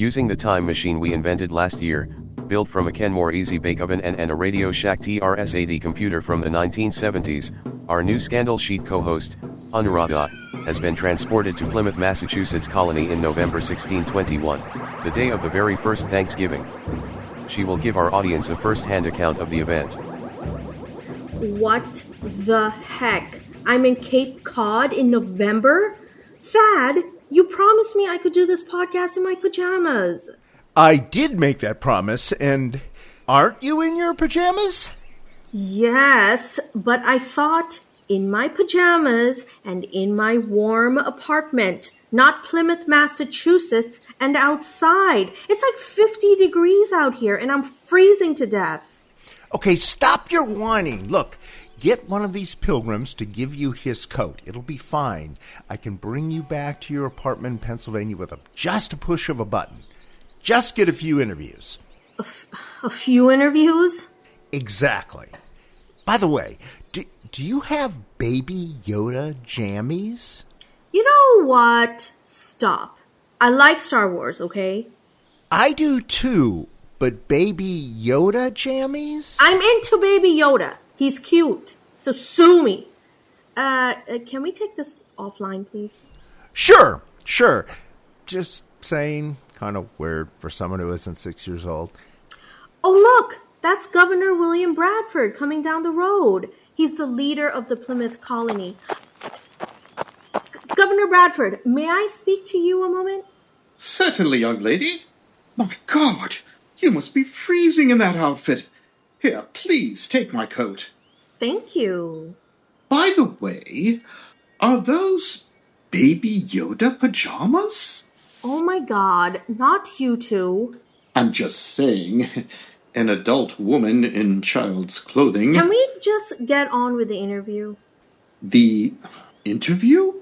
Using the time machine we invented last year, built from a Kenmore Easy Bake Oven and a Radio Shack TRS-80 computer from the 1970s, our new Scandal Sheet co-host, Anuradha, has been transported to Plymouth, Massachusetts colony in November 1621, the day of the very first Thanksgiving. She will give our audience a first-hand account of the event. What the heck? I'm in Cape Cod in November? Thad, you promised me I could do this podcast in my pajamas. I did make that promise, and aren't you in your pajamas? Yes, but I thought in my pajamas and in my warm apartment, not Plymouth, Massachusetts, and outside. It's like 50 degrees out here, and I'm freezing to death. Okay, stop your whining. Look, get one of these Pilgrims to give you his coat. It'll be fine. I can bring you back to your apartment in Pennsylvania with just a push of a button. Just get a few interviews. A few interviews? Exactly. By the way, do you have Baby Yoda jammies? You know what? Stop. I like Star Wars, okay? I do too, but Baby Yoda jammies? I'm into Baby Yoda. He's cute. So sue me. Can we take this offline, please? Sure. Just saying, kind of weird for someone who isn't 6 years old. Oh, look! That's Governor William Bradford coming down the road. He's the leader of the Plymouth Colony. Governor Bradford, may I speak to you a moment? Certainly, young lady. My God, you must be freezing in that outfit. Here, please take my coat. Thank you. By the way, are those Baby Yoda pajamas? Oh my God, not you two. I'm just saying, an adult woman in child's clothing. Can we just get on with the interview? The interview?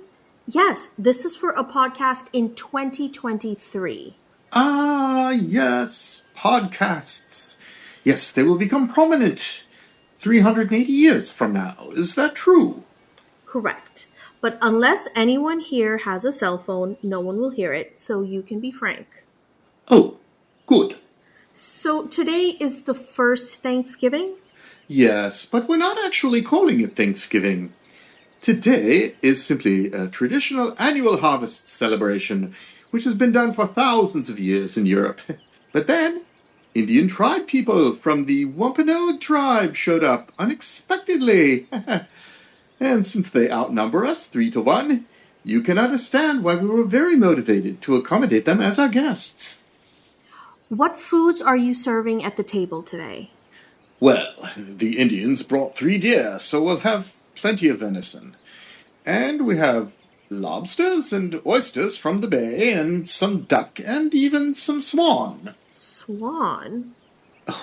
Yes, this is for a podcast in 2023. Ah, yes, podcasts. Yes, they will become prominent 380 years from now. Is that true? Correct. But unless anyone here has a cell phone, no one will hear it, so you can be frank. Oh, good. So today is the first Thanksgiving? Yes, but we're not actually calling it Thanksgiving. Today is simply a traditional annual harvest celebration, which has been done for thousands of years in Europe. But then, Indian tribe people from the Wampanoag tribe showed up unexpectedly. And since they outnumber us 3-1, you can understand why we were very motivated to accommodate them as our guests. What foods are you serving at the table today? Well, the Indians brought 3 deer, so we'll have plenty of venison. And we have lobsters and oysters from the bay, and some duck, and even some swan. Swan?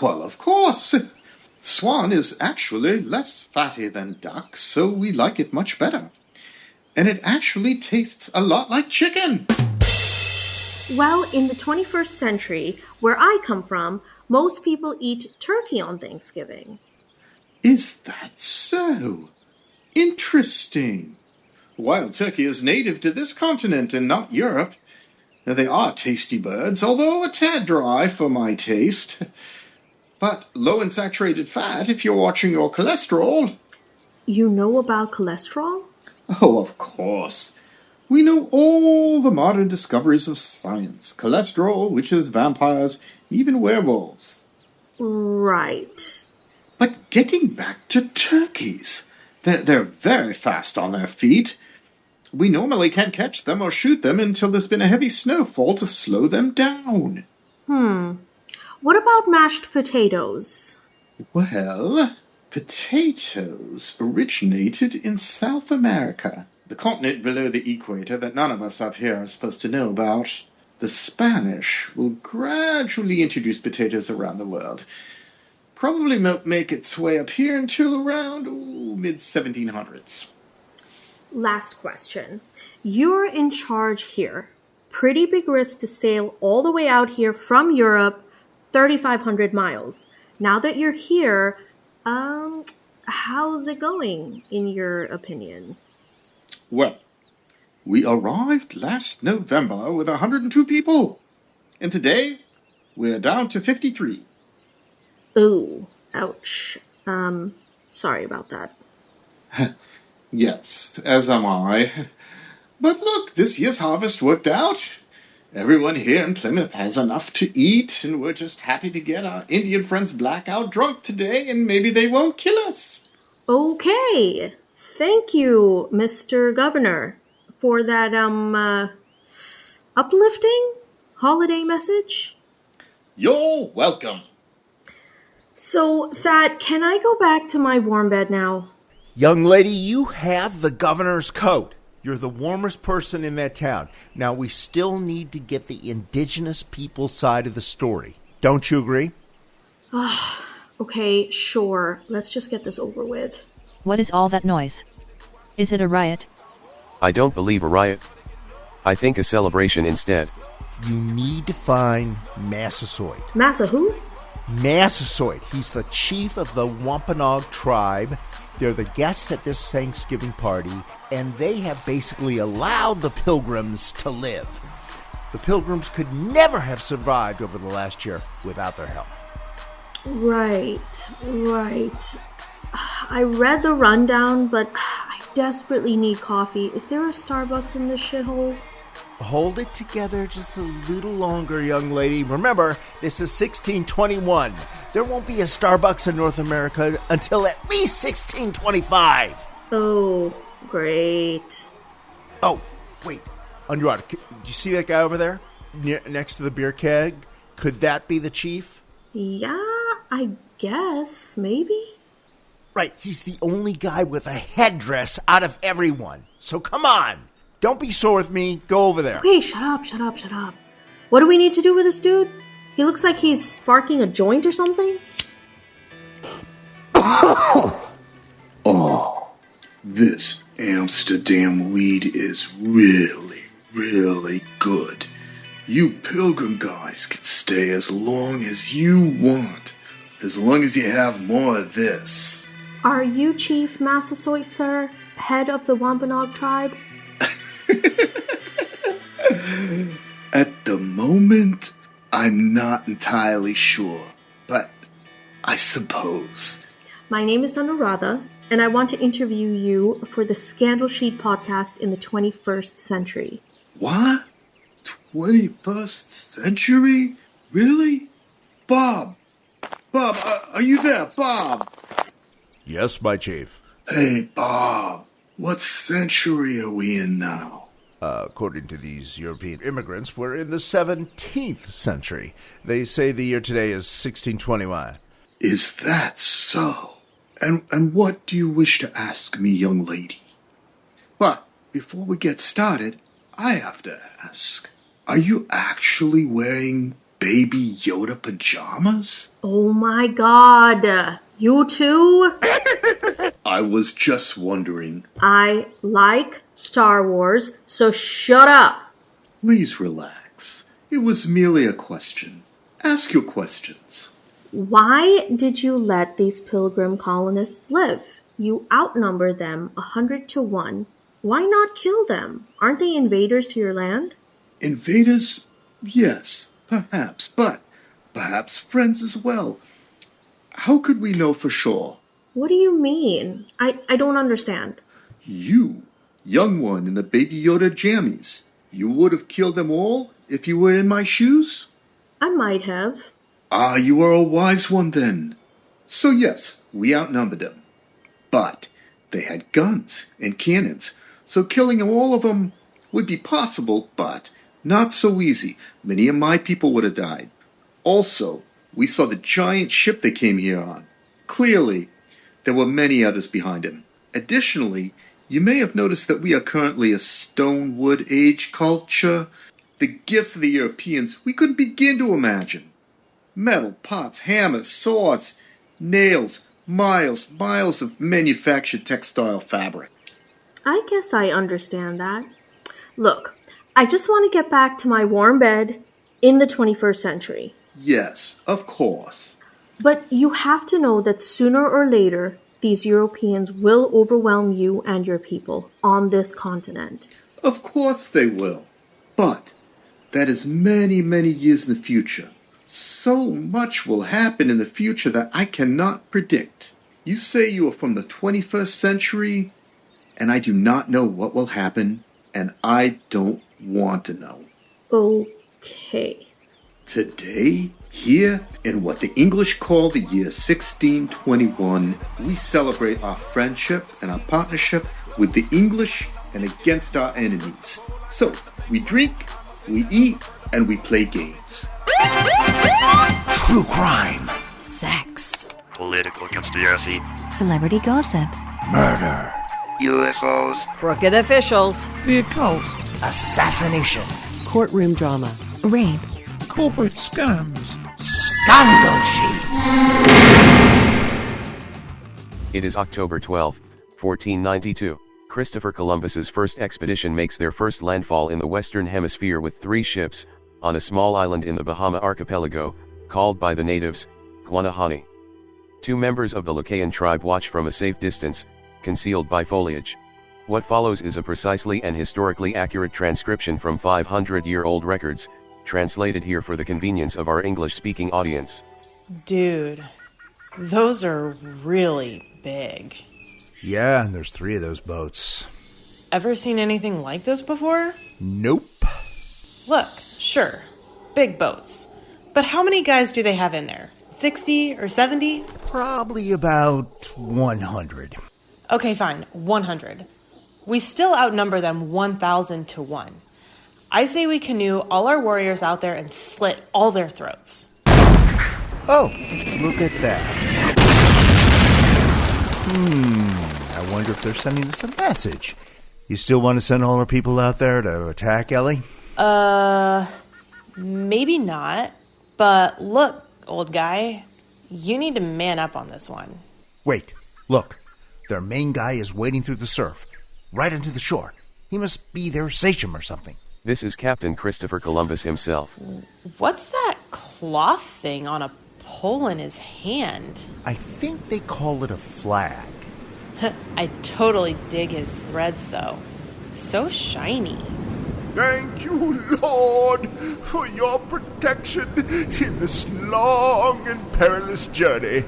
Well, of course. Swan is actually less fatty than duck, so we like it much better. And it actually tastes a lot like chicken. Well, in the 21st century, where I come from, most people eat turkey on Thanksgiving. Is that so? Interesting. Wild turkey is native to this continent and not Europe. Now, they are tasty birds, although a tad dry for my taste. But low in saturated fat if you're watching your cholesterol. You know about cholesterol? Oh, of course. We know all the modern discoveries of science. Cholesterol, witches, vampires, even werewolves. Right. But getting back to turkeys. They're very fast on their feet. We normally can't catch them or shoot them until there's been a heavy snowfall to slow them down. What about mashed potatoes? Well, potatoes originated in South America, the continent below the equator that none of us up here are supposed to know about. The Spanish will gradually introduce potatoes around the world. Probably won't make its way up here until around mid-1700s. Last question. You're in charge here. Pretty big risk to sail all the way out here from Europe, 3,500 miles. Now that you're here, how's it going, in your opinion? Well, we arrived last November with 102 people. And today, we're down to 53. Ooh, ouch. Sorry about that. Yes, as am I. But look, this year's harvest worked out. Everyone here in Plymouth has enough to eat, and we're just happy to get our Indian friends blackout drunk today, and maybe they won't kill us. Okay. Thank you, Mr. Governor, for that, uplifting holiday message. You're welcome. So, Thad, can I go back to my warm bed now? Young lady, you have the governor's coat. You're the warmest person in that town. Now, we still need to get the indigenous people side of the story. Don't you agree? Okay, sure. Let's just get this over with. What is all that noise? Is it a riot? I don't believe a riot. I think a celebration instead. You need to find Massasoit. Massa who? Massasoit. He's the chief of the Wampanoag tribe. They're the guests at this Thanksgiving party, and they have basically allowed the Pilgrims to live. The Pilgrims could never have survived over the last year without their help. Right. I read the rundown, but I desperately need coffee. Is there a Starbucks in this shithole? Hold it together just a little longer, young lady. Remember, this is 1621. There won't be a Starbucks in North America until at least 1625. Oh, great. Oh, wait. Anuradha, did you see that guy over there? Next to the beer keg? Could that be the chief? Yeah, I guess. Maybe. Right, he's the only guy with a headdress out of everyone. So come on. Don't be sore with me. Go over there. Okay, shut up. What do we need to do with this dude? He looks like he's sparking a joint or something. Oh, this Amsterdam weed is really, really good. You Pilgrim guys can stay as long as you want, as long as you have more of this. Are you Chief Massasoit, sir? Head of the Wampanoag tribe? At the moment, I'm not entirely sure, but I suppose. My name is Anuradha, and I want to interview you for the Scandal Sheet podcast in the 21st century. What? 21st century? Really? Bob, are you there, Bob? Yes, my chief. Hey, Bob, what century are we in now? According to these European immigrants, we're in the 17th century. They say the year today is 1621. Is that so? And what do you wish to ask me, young lady? But before we get started, I have to ask, are you actually wearing Baby Yoda pajamas? Oh my god. You too? I was just wondering. I like Star Wars, so shut up. Please relax. It was merely a question. Ask your questions. Why did you let these pilgrim colonists live? You outnumber them 100 to 1. Why not kill them? Aren't they invaders to your land? Invaders? Yes, perhaps, but perhaps friends as well. How could we know for sure? What do you mean? I don't understand. You, young one in the Baby Yoda jammies, you would have killed them all if you were in my shoes? I might have. Ah, you are a wise one then. So yes, we outnumbered them. But they had guns and cannons, so killing all of them would be possible, but not so easy. Many of my people would have died. Also, we saw the giant ship they came here on. Clearly, there were many others behind him. Additionally, you may have noticed that we are currently a stone wood age culture. The gifts of the Europeans we couldn't begin to imagine. Metal, pots, hammers, saws, nails, miles of manufactured textile fabric. I guess I understand that. Look, I just want to get back to my warm bed in the 21st century. Yes, of course. But you have to know that sooner or later, these Europeans will overwhelm you and your people on this continent. Of course they will. But That is many, many years in the future. So much will happen in the future that I cannot predict. You say you are from the 21st century, and I do not know what will happen, and I don't want to know. Okay. Today, here in what the English call the year 1621, we celebrate our friendship and our partnership with the English and against our enemies. So, we drink, we eat, and we play games. True crime. Sex. Political conspiracy. Celebrity gossip. Murder. UFOs. Crooked officials. The occult. Assassination. Courtroom drama. Rape. Corporate scams. Scandal sheets. It is October 12, 1492. Christopher Columbus's first expedition makes their first landfall in the Western Hemisphere with 3 ships, on a small island in the Bahama archipelago, called by the natives, Guanahani. 2 members of the Lucayan tribe watch from a safe distance, concealed by foliage. What follows is a precisely and historically accurate transcription from 500-year-old records, translated here for the convenience of our English-speaking audience. Dude, those are really big. Yeah, and there's 3 of those boats. Ever seen anything like this before? Nope. Look, sure, big boats. But how many guys do they have in there? 60 or 70? Probably about 100. Okay, fine, 100. We still outnumber them 1,000 to 1. I say we canoe all our warriors out there and slit all their throats. Oh, look at that. I wonder if they're sending us a message. You still want to send all our people out there to attack Ellie? Maybe not. But look, old guy, you need to man up on this one. Wait, look. Their main guy is wading through the surf, right into the shore. He must be their sachem or something. This is Captain Christopher Columbus himself. What's that cloth thing on a pole in his hand? I think they call it a flag. I totally dig his threads, though. So shiny. Thank you, Lord, for your protection in this long and perilous journey.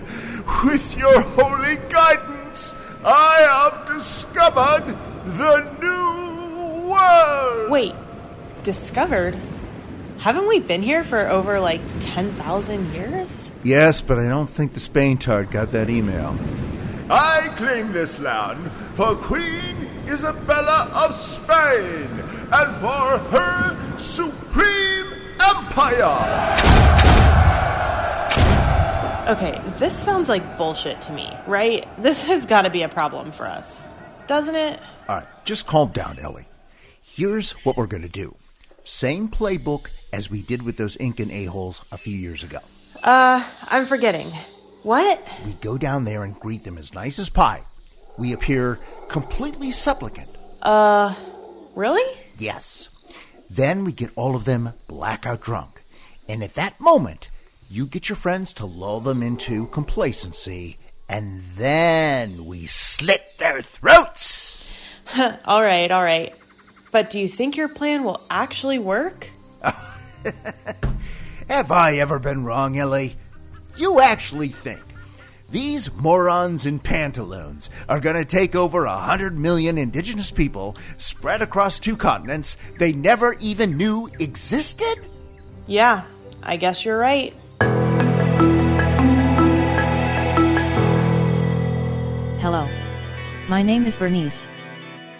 With your holy guidance, I have discovered the new world! Wait, discovered? Haven't we been here for over, 10,000 years? Yes, but I don't think the Spain-tard got that email. I claim this land for Queen Isabella of Spain and for her supreme empire! Okay, this sounds like bullshit to me, right? This has got to be a problem for us, doesn't it? All right, just calm down, Ellie. Here's what we're going to do. Same playbook as we did with those Incan a-holes a few years ago. I'm forgetting. What? We go down there and greet them as nice as pie. We appear completely supplicant. Really? Yes. Then we get all of them blackout drunk. And at that moment, you get your friends to lull them into complacency, and then we slit their throats! All right. But do you think your plan will actually work? Have I ever been wrong, Ellie? You actually think these morons in pantaloons are going to take over 100 million indigenous people spread across 2 continents they never even knew existed? Yeah, I guess you're right. Hello. My name is Bernice,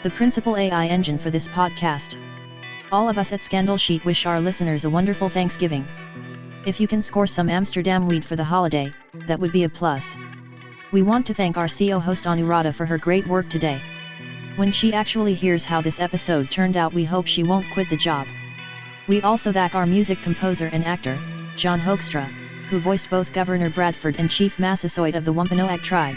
the principal AI engine for this podcast. All of us at Scandal Sheet wish our listeners a wonderful Thanksgiving. If you can score some Amsterdam weed for the holiday, that would be a plus. We want to thank our CEO host Anuradha for her great work today. When she actually hears how this episode turned out, we hope she won't quit the job. We also thank our music composer and actor, John Hoekstra, who voiced both Governor Bradford and Chief Massasoit of the Wampanoag tribe.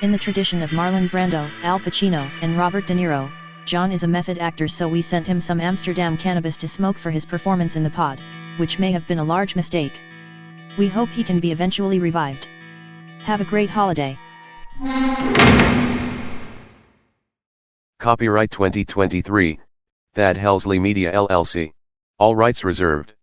In the tradition of Marlon Brando, Al Pacino, and Robert De Niro, John is a method actor, so we sent him some Amsterdam cannabis to smoke for his performance in the pod, which may have been a large mistake. We hope he can be eventually revived. Have a great holiday. Copyright 2023, Thad Helsley Media LLC. All rights reserved.